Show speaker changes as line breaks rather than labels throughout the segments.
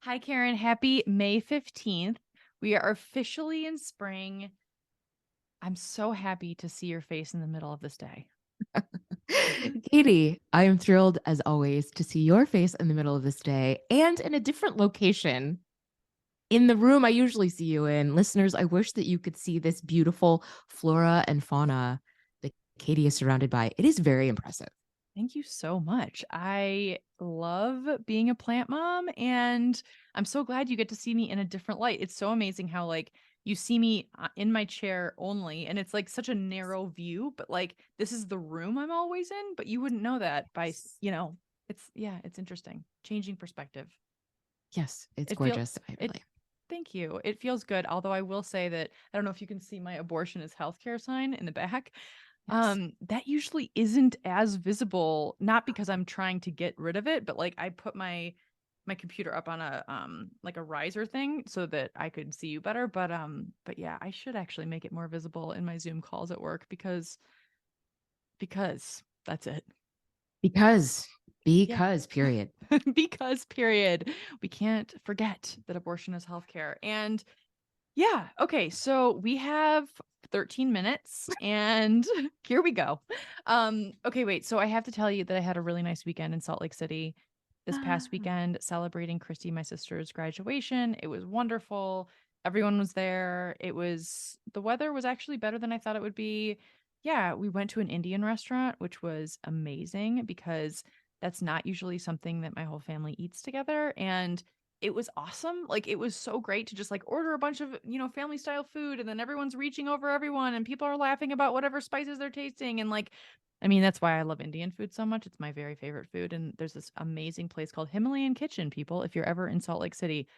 Hi, Karen. Happy May 15th. We are officially in spring. I'm so happy to see your face in the middle of this day.
Katie, I am thrilled as always to see your face in the middle of this day and in a different location in the room I usually see you in. Listeners, I wish that you could see this beautiful flora and fauna that Katie is surrounded by. It is very impressive.
Thank you so much. I love being a plant mom, and I'm so glad you get to see me in a different light. It's so amazing how, like, you see me in my chair only, and it's like such a narrow view, but like, this is the room I'm always in, but you wouldn't know that by, yeah, it's interesting. Changing perspective.
Yes, it's
It feel
gorgeous. I
it
really.
Thank you. It feels good. Although I will say that I don't know if you can see my abortion is healthcare sign in the back.
Yes.
That usually isn't as visible, not because I'm trying to get rid of it, but like I put my computer up on a like a riser thing so that I could see you better. But yeah, I should actually make it more visible in my Zoom calls at work because that's it.
Because,
Yeah.
because, period.
Because period. We can't forget that abortion is healthcare. And yeah. Okay. So we have 13 minutes and here we go. Okay, wait. So I have to tell you that I had a really nice weekend in Salt Lake City this past weekend celebrating Christy, my sister's graduation. It was wonderful. Everyone was there. The weather was actually better than I thought it would be. Yeah, we went to an Indian restaurant, which was amazing because that's not usually something that my whole family eats together. And it was awesome. Like it was so great to just like order a bunch of, family style food and then everyone's reaching over everyone and people are laughing about whatever spices they're tasting and like I mean that's why I love Indian food so much. It's my very favorite food and there's this amazing place called Himalayan Kitchen, people. If you're ever in Salt Lake City,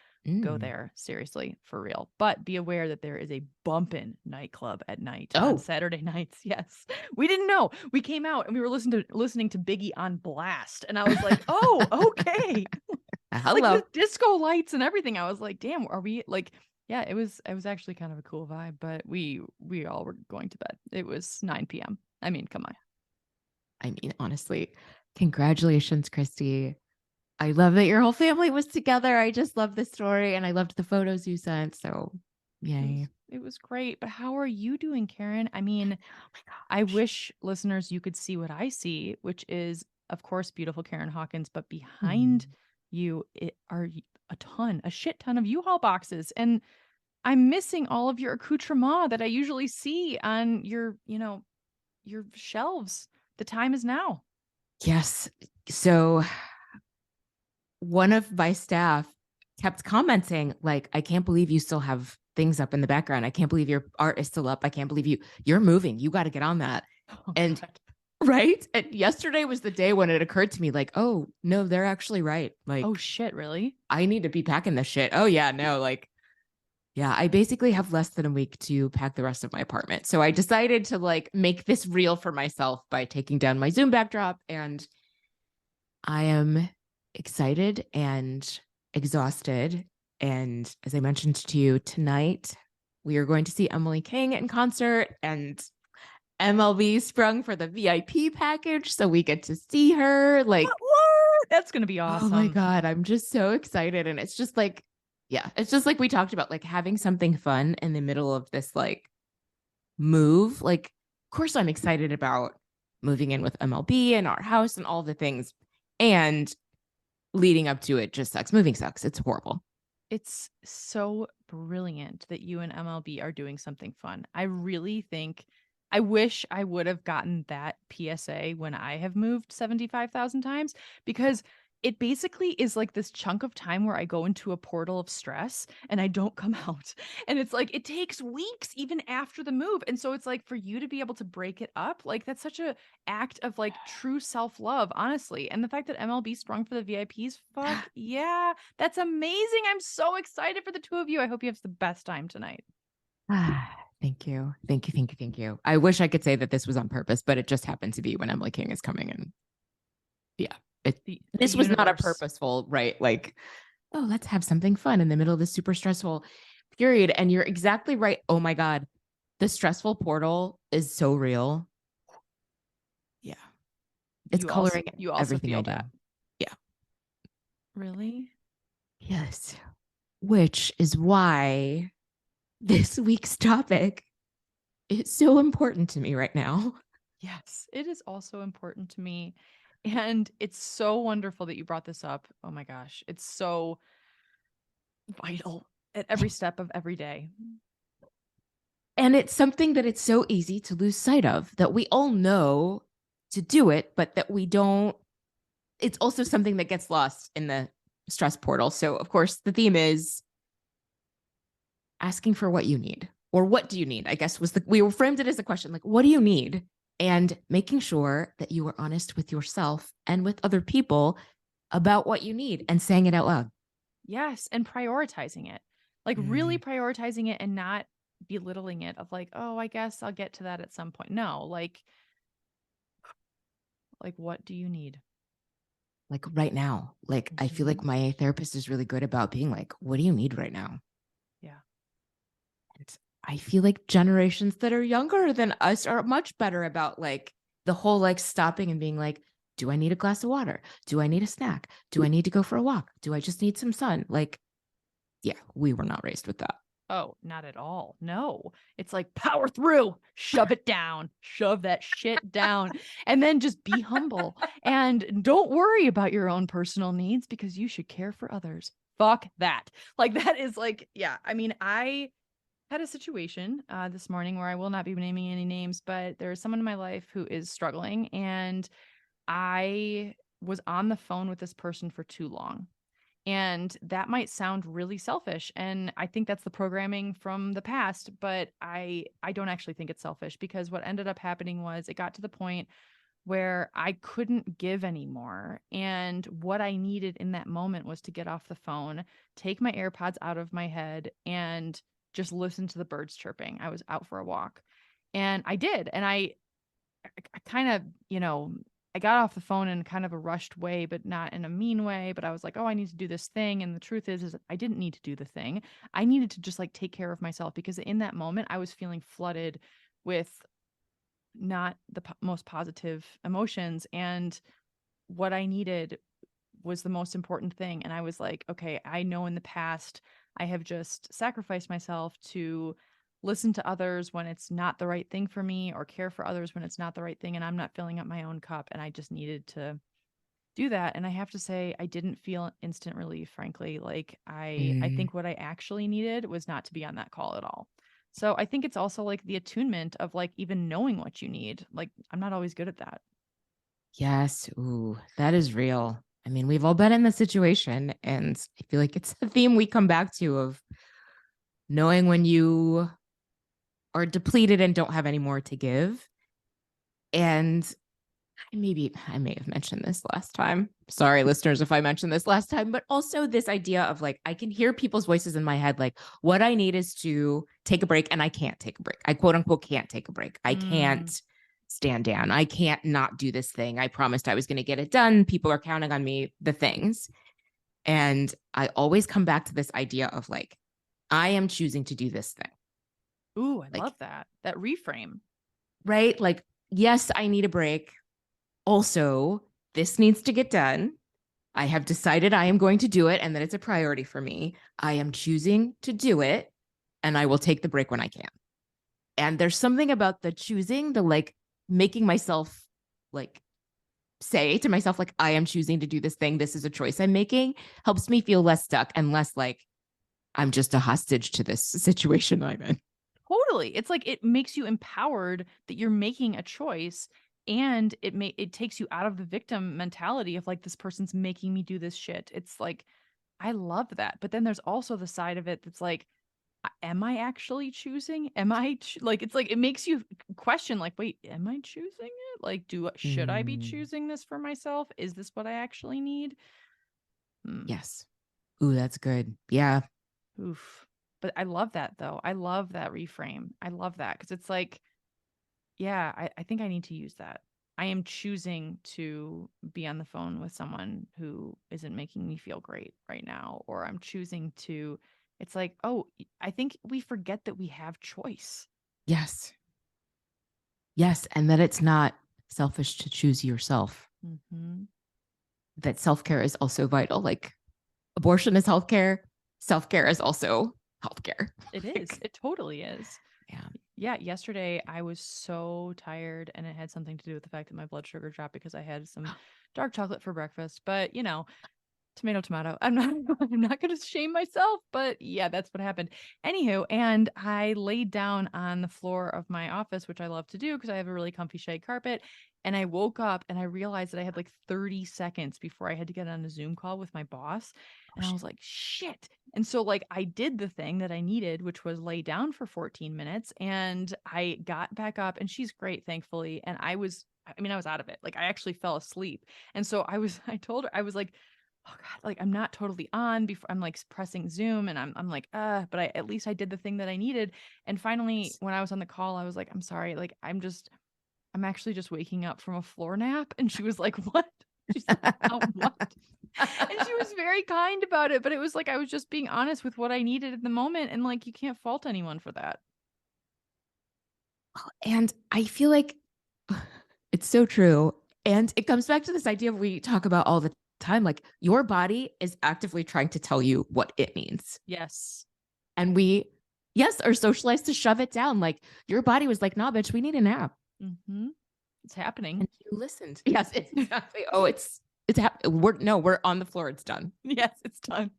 go
Mm.
there, seriously, for real. But be aware that there is a bumpin' nightclub at night on
Oh,
Saturday nights. Yes. We didn't know. We came out and we were listening to Biggie on blast and I was like, "Oh, okay." Like
hello.
with disco lights and everything. I was like, damn, are we like yeah, it was actually kind of a cool vibe, but we all were going to bed. It was 9 p.m. I mean, come on.
I mean, honestly, congratulations, Christy. I love that your whole family was together. I just love this story and I loved the photos you sent. So, yay.
It was great. But how are you doing, Karen? I mean,
Oh my
I
gosh.
wish listeners you could see what I see, which is of course beautiful Karen Hawkins, but behind
Hmm.
you a shit ton of U-Haul boxes. And I'm missing all of your accoutrement that I usually see on your shelves. The time is now.
Yes. So, one of my staff kept commenting, like, I can't believe you still have things up in the background. I can't believe your art is still up. I can't believe you're moving. You got to get on that.
Oh
And
God.
right. And yesterday was the day when it occurred to me, like, oh, no, they're actually right.
Oh
Like,
shit, really?
I need to be packing this shit. Oh, yeah, no, like, yeah, I basically have less than a week to pack the rest of my apartment. So I decided to like make this real for myself by taking down my Zoom backdrop. And I am excited and exhausted. And as I mentioned to you tonight, we are going to see Emily King in concert, and MLB sprung for the VIP package. So we get to see her. Like,
What? That's gonna be
oh my
awesome.
God, I'm just so excited. And it's just like, yeah, it's just like we talked about, like having something fun in the middle of this like move. Like, of course, I'm excited about moving in with MLB and our house and all the things. And leading up to it just sucks. Moving sucks. It's horrible.
It's so brilliant that you and MLB are doing something fun. I really think I wish I would have gotten that PSA when I have moved 75,000 times because it basically is like this chunk of time where I go into a portal of stress and I don't come out. And it's like it takes weeks even after the move. And so it's like for you to be able to break it up, like that's such a act of like true self-love, honestly. And the fact that MLB sprung for the VIPs, fuck yeah. That's amazing. I'm so excited for the two of you. I hope you have the best time tonight.
Thank you. Thank you. Thank you. Thank you. I wish I could say that this was on purpose, but it just happened to be when Emily King is coming in. Yeah.
The
This was not a
universe.
purposeful, right? Like, oh, let's have something fun in the middle of this super stressful period. And you're exactly right. Oh my God. The stressful portal is so real. Yeah. It's coloring
You also
everything I
feel
do.
that.
Yeah.
Really?
Yes. Which is why this week's topic is so important to me right now.
Yes, it is also important to me. And it's so wonderful that you brought this up. Oh my gosh, it's so vital at every step of every day.
And it's something that it's so easy to lose sight of, that we all know to do it, but that we don't. It's also something that gets lost in the stress portal. So, of course, the theme is asking for what you need, or what do you need? I guess we framed it as a question, like, what do you need? And making sure that you are honest with yourself and with other people about what you need and saying it out loud.
Yes, and prioritizing it. Like really
Mm.
prioritizing it and not belittling it of like, "Oh, I guess I'll get to that at some point." No, like what do you need?
Like right now, like I feel like
Mhm.
my therapist is really good about being like, what do you need right now?
Yeah.
And I feel like generations that are younger than us are much better about like the whole like stopping and being like, do I need a glass of water? Do I need a snack? Do I need to go for a walk? Do I just need some sun? Like, yeah, we were not raised with that.
Oh, not at all. No. It's like power through, shove it down, shove that shit down, and then just be humble. And don't worry about your own personal needs because you should care for others. Fuck that. Like, that is like, yeah. I mean, I had a situation this morning where I will not be naming any names, but there's someone in my life who is struggling, and I was on the phone with this person for too long. And that might sound really selfish, and I think that's the programming from the past, but I don't actually think it's selfish because what ended up happening was it got to the point where I couldn't give anymore. And what I needed in that moment was to get off the phone, take my AirPods out of my head, and just listen to the birds chirping. I was out for a walk. And I did. And I kind of, I got off the phone in kind of a rushed way, but not in a mean way. But I was like, oh, I need to do this thing. And the truth is I didn't need to do the thing. I needed to just like take care of myself because in that moment I was feeling flooded with not the most positive emotions. And what I needed was the most important thing. And I was like, okay, I know in the past I have just sacrificed myself to listen to others when it's not the right thing for me or care for others when it's not the right thing and I'm not filling up my own cup and I just needed to do that and I have to say I didn't feel instant relief frankly. Like I
Mm,
think what I actually needed was not to be on that call at all. So I think it's also like the attunement of like even knowing what you need. Like I'm not always good at that.
yes. Ooh, that is real. I mean, we've all been in the situation, and I feel like it's a theme we come back to of knowing when you are depleted and don't have any more to give. And maybe I may have mentioned this last time. Sorry, listeners, if I mentioned this last time, but also this idea of like, I can hear people's voices in my head. Like, what I need is to take a break, and I can't take a break. I quote unquote can't take a break. I
Mm.
can't stand down. I can't not do this thing. I promised I was going to get it done. People are counting on me, the things. And I always come back to this idea of like, I am choosing to do this thing.
Ooh, I
Like,
love that. That reframe.
right? Like, yes, I need a break. Also, this needs to get done. I have decided I am going to do it and that it's a priority for me. I am choosing to do it, and I will take the break when I can. And there's something about the choosing, the like making myself like say to myself, like, I am choosing to do this thing. This is a choice I'm making, helps me feel less stuck and less like I'm just a hostage to this situation I'm in.
Totally. It's like it makes you empowered that you're making a choice and it takes you out of the victim mentality of like this person's making me do this shit. It's like I love that. But then there's also the side of it that's like am I actually choosing? Am I like it's like it makes you question like wait, am I choosing it? Like should I be
Mm,
choosing this for myself? Is this what I actually need? Hmm.
yes. Ooh, that's good. Yeah.
Oof. But I love that though. I love that reframe. I love that because it's like yeah, I think I need to use that. I am choosing to be on the phone with someone who isn't making me feel great right now, or I'm choosing to, it's like, oh, I think we forget that we have choice.
Yes. Yes. And that it's not selfish to choose yourself,
Hmm.
that self care is also vital. Like, abortion is healthcare. Self-care is also healthcare.
It is. It totally is.
Yeah.
Yeah, yesterday I was so tired and it had something to do with the fact that my blood sugar dropped because I had some dark chocolate for breakfast. But, tomato tomato. I'm not I'm not going to shame myself, but yeah, that's what happened. Anywho, and I laid down on the floor of my office, which I love to do because I have a really comfy shag carpet, and I woke up and I realized that I had like 30 seconds before I had to get on a Zoom call with my boss,
Oh,
and I
shit.
was like, "Shit." And so like I did the thing that I needed, which was lay down for 14 minutes, and I got back up, and she's great, thankfully, and I was out of it. Like I actually fell asleep. And so I told her, I was like, oh God, like I'm not totally on before I'm like pressing Zoom, and I'm like, but at least I did the thing that I needed. And finally, when I was on the call, I was like, I'm sorry, like I'm actually just waking up from a floor nap. And she was like, what? She's like, oh, what? And she was very kind about it, but it was like I was just being honest with what I needed at the moment. And like you can't fault anyone for that.
And I feel like it's so true. And it comes back to this idea we talk about all the time. Like your body is actively trying to tell you what it means.
Yes.
And we, yes, are socialized to shove it down. Like your body was like, nah, bitch, we need a nap.
Mm-hmm. It's happening.
And you listened. Yes, it's exactly. Oh, we're on the floor. It's done.
Yes, it's done.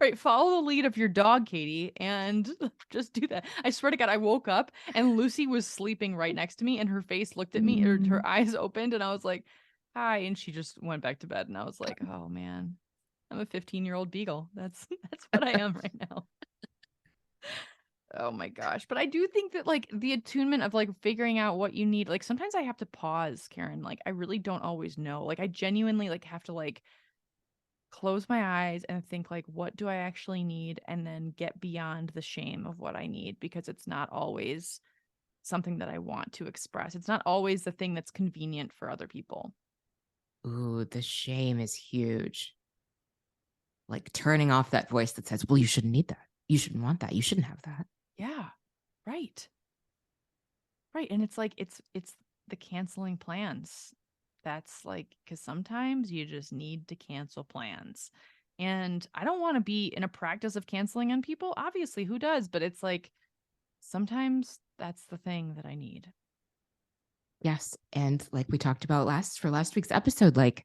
Right, follow the lead of your dog, Katie, and just do that. I swear to God, I woke up and Lucy was sleeping right next to me, and her face looked at me, or her eyes opened, and I was like, "Hi," and she just went back to bed, and I was like, "Oh man, I'm a 15-year-old beagle. That's that's what I am right now." Oh my gosh, but I do think that like the attunement of like figuring out what you need, like sometimes I have to pause, Karen. Like I really don't always know. Like I genuinely like have to like close my eyes and think like what do I actually need, and then get beyond the shame of what I need, because it's not always something that I want to express. It's not always the thing that's convenient for other people.
Ooh, the shame is huge. Like turning off that voice that says, well, you shouldn't need that. You shouldn't want that. You shouldn't have that.
Yeah. Right. Right. And it's like it's the canceling plans. That's like cuz sometimes you just need to cancel plans. And I don't want to be in a practice of canceling on people. Obviously, who does? But it's like sometimes that's the thing that I need.
Yes. And like we talked about last week's episode, like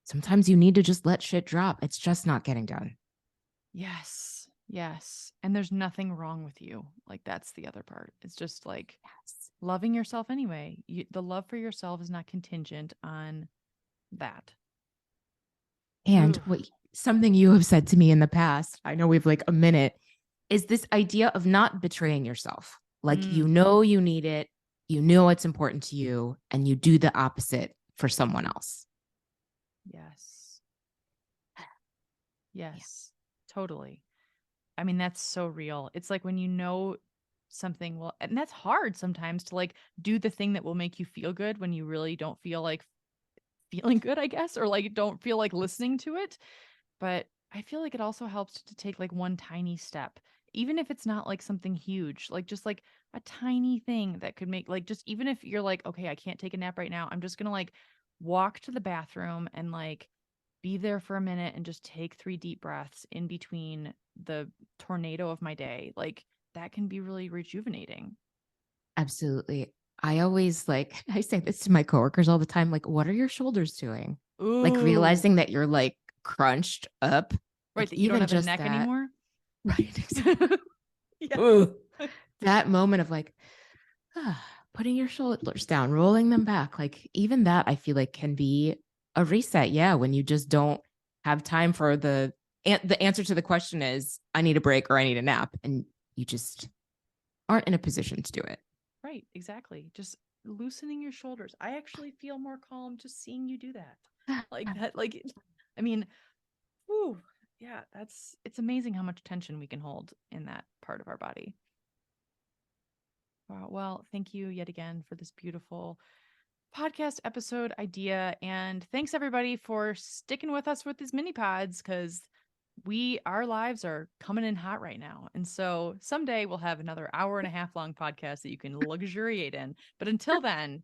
sometimes you need to just let shit drop. It's just not getting done.
Yes. Yes. And there's nothing wrong with you. Like that's the other part. It's just like
Yes.
loving yourself anyway. The love for yourself is not contingent on that.
And
Ooh.
what something you have said to me in the past, I know we've like a minute, is this idea of not betraying yourself. Like
Mm,
you need it, you know it's important to you, and you do the opposite for someone else.
yes.
Yeah.
Yes. Totally. I mean, that's so real. It's like when you know something will, and that's hard sometimes to like do the thing that will make you feel good when you really don't feel like feeling good, I guess, or like don't feel like listening to it. But I feel like it also helps to take like one tiny step, even if it's not like something huge, like just like a tiny thing that could make like just even if you're like, okay, I can't take a nap right now. I'm just gonna like walk to the bathroom and like be there for a minute and just take 3 deep breaths in between the tornado of my day. Like that can be really rejuvenating.
Absolutely. I always like, I say this to my coworkers all the time, like, what are your shoulders doing? Like
Ooh,
realizing that you're like crunched up,
right,
like
that you don't
even
have a
just
neck
that,
anymore.
right?
Yes.
Ooh, that moment of like, putting your shoulders down, rolling them back, like even that I feel like can be a reset. Yeah, when you just don't have time for the answer to the question is I need a break or I need a nap, and you just aren't in a position to do it.
Right, exactly. Just loosening your shoulders. I actually feel more calm just seeing you do that. Like that, like, I mean, whew, yeah, it's amazing how much tension we can hold in that part of our body. Wow. Well, thank you yet again for this beautiful podcast episode idea. And thanks everybody for sticking with us with these mini pods because our lives are coming in hot right now. And so someday we'll have another hour and a half long podcast that you can luxuriate in. But until then,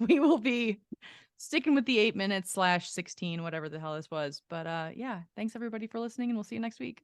we will be sticking with the 8 minutes /16, whatever the hell this was. But yeah, thanks everybody for listening, and we'll see you next week.